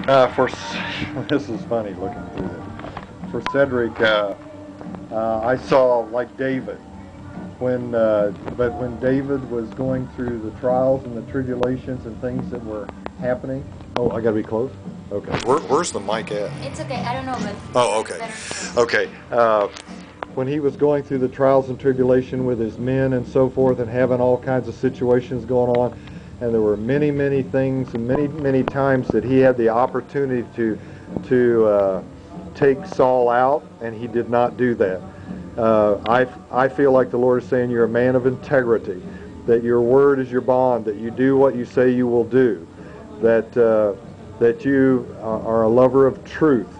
This is funny looking through this. For Cedric, I saw like David but when David was going through the trials and the tribulations and things that were happening. Oh, I gotta be close. Okay. Where's the mic at? It's okay. I don't know, but. Oh, okay. Okay. When he was going through the trials and tribulation with his men and so forth, and having all kinds of situations going on, and there were many, many things and many, many times that he had the opportunity to take Saul out, and he did not do that. I feel like the Lord is saying you're a man of integrity, that your word is your bond, that you do what you say you will do, that you are a lover of truth,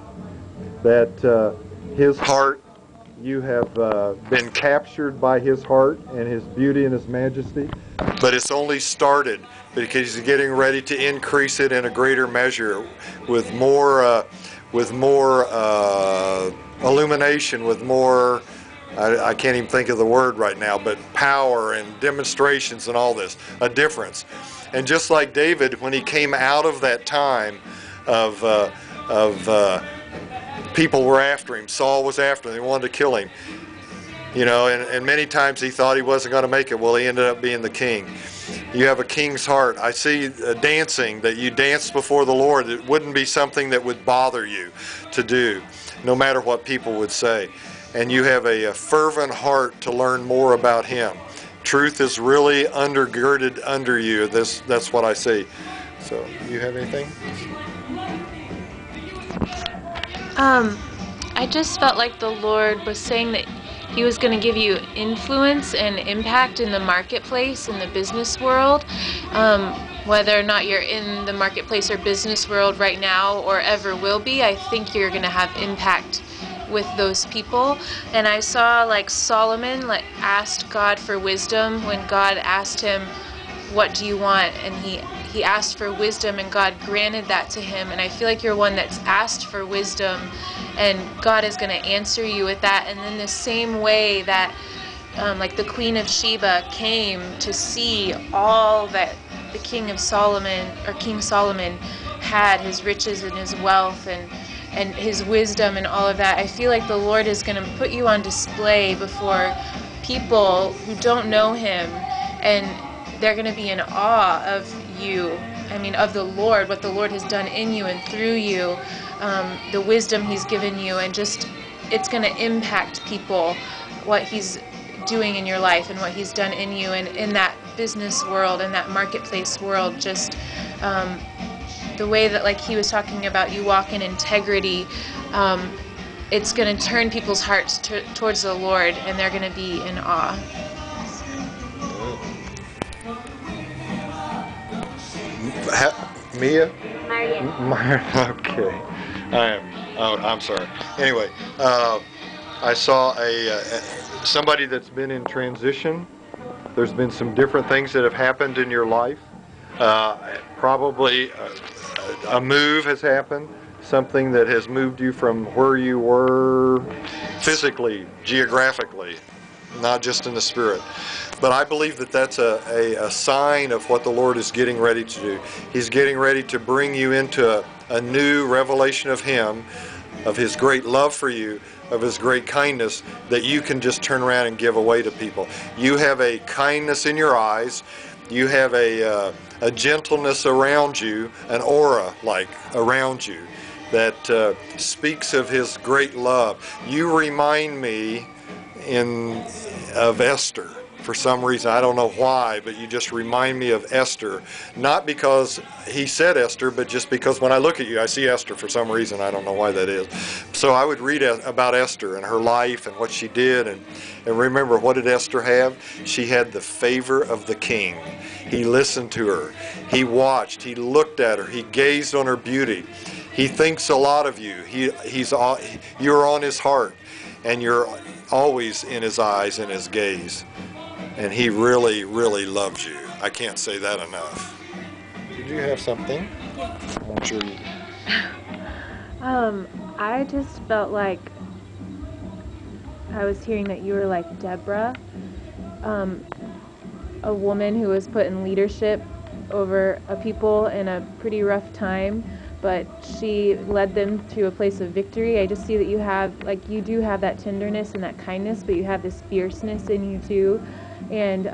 that his heart, you have been captured by his heart and his beauty and his majesty. But it's only started because he's getting ready to increase it in a greater measure with more illumination, with more, I can't even think of the word right now, but power and demonstrations and all this, a difference. And just like David, when he came out of that time of people were after him, Saul was after him, they wanted to kill him, you know, and many times he thought he wasn't going to make it. Well, he ended up being the king. You have a king's heart. I see dancing, that you dance before the Lord. It wouldn't be something that would bother you to do, no matter what people would say. And you have a fervent heart to learn more about Him. Truth is really undergirded under you. That's what I see. So, you have anything? I just felt like the Lord was saying that He was going to give you influence and impact in the marketplace, in the business world. Whether or not you're in the marketplace or business world right now or ever will be, I think you're going to have impact with those people. And I saw like Solomon asked God for wisdom when God asked him, what do you want? And he asked for wisdom, and God granted that to him. And I feel like you're one that's asked for wisdom, and God is going to answer you with that. And in the same way that like the Queen of Sheba came to see all that the King Solomon had, his riches and his wealth and his wisdom and all of that, I feel like the Lord is going to put you on display before people who don't know Him, and they're going to be in awe of you. I mean, of the Lord, what the Lord has done in you and through you, the wisdom He's given you, and just it's going to impact people, what He's doing in your life and what He's done in you, and in that business world, in that marketplace world, just the way that, like he was talking about, you walk in integrity, it's going to turn people's hearts towards the Lord, and they're going to be in awe. Mia? Maria. Okay. I'm sorry. Anyway, I saw somebody that's been in transition. There's been some different things that have happened in your life. Probably a move has happened, something that has moved you from where you were physically, geographically, not just in the spirit. But I believe that that's a sign of what the Lord is getting ready to do. He's getting ready to bring you into a new revelation of Him, of His great love for you, of His great kindness, that you can just turn around and give away to people. You have a kindness in your eyes. You have a gentleness around you, an aura like around you that speaks of His great love. You remind me of Esther. For some reason, I don't know why, but you just remind me of Esther. Not because he said Esther, but just because when I look at you, I see Esther for some reason. I don't know why that is. So I would read about Esther and her life and what she did. And remember, what did Esther have? She had the favor of the king. He listened to her. He watched. He looked at her. He gazed on her beauty. He thinks a lot of you. You're on his heart, and you're always in his eyes and his gaze. And he really, really loves you. I can't say that enough. Did you have something? I'm sure you did. I just felt like I was hearing that you were like Deborah, a woman who was put in leadership over a people in a pretty rough time, but she led them to a place of victory. I just see that you do have that tenderness and that kindness, but you have this fierceness in you too. And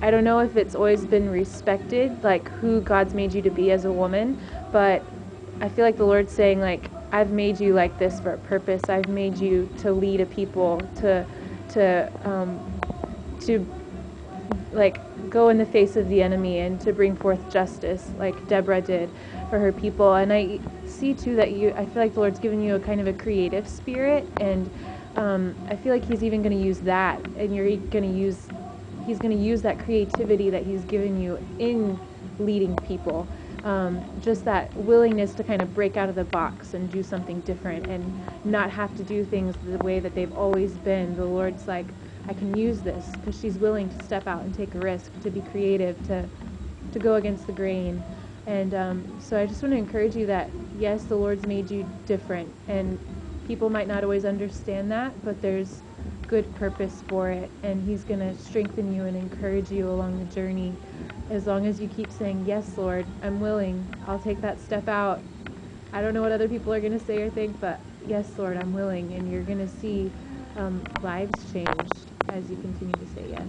I don't know if it's always been respected, like who God's made you to be as a woman, but I feel like the Lord's saying, like, I've made you like this for a purpose. I've made you to lead a people, to like go in the face of the enemy and to bring forth justice, like Deborah did for her people. And I see too that I feel like the Lord's given you a kind of a creative spirit, and I feel like He's even going to use that, and He's going to use that creativity that He's given you in leading people. Just that willingness to kind of break out of the box and do something different and not have to do things the way that they've always been. The Lord's like, I can use this, because she's willing to step out and take a risk, to be creative, to go against the grain. And so I just want to encourage you that, yes, the Lord's made you different, and people might not always understand that, but there's good purpose for it, and He's going to strengthen you and encourage you along the journey, as long as you keep saying, yes, Lord, I'm willing, I'll take that step out. I don't know what other people are going to say or think, but yes, Lord, I'm willing, and you're going to see lives changed as you continue to say yes.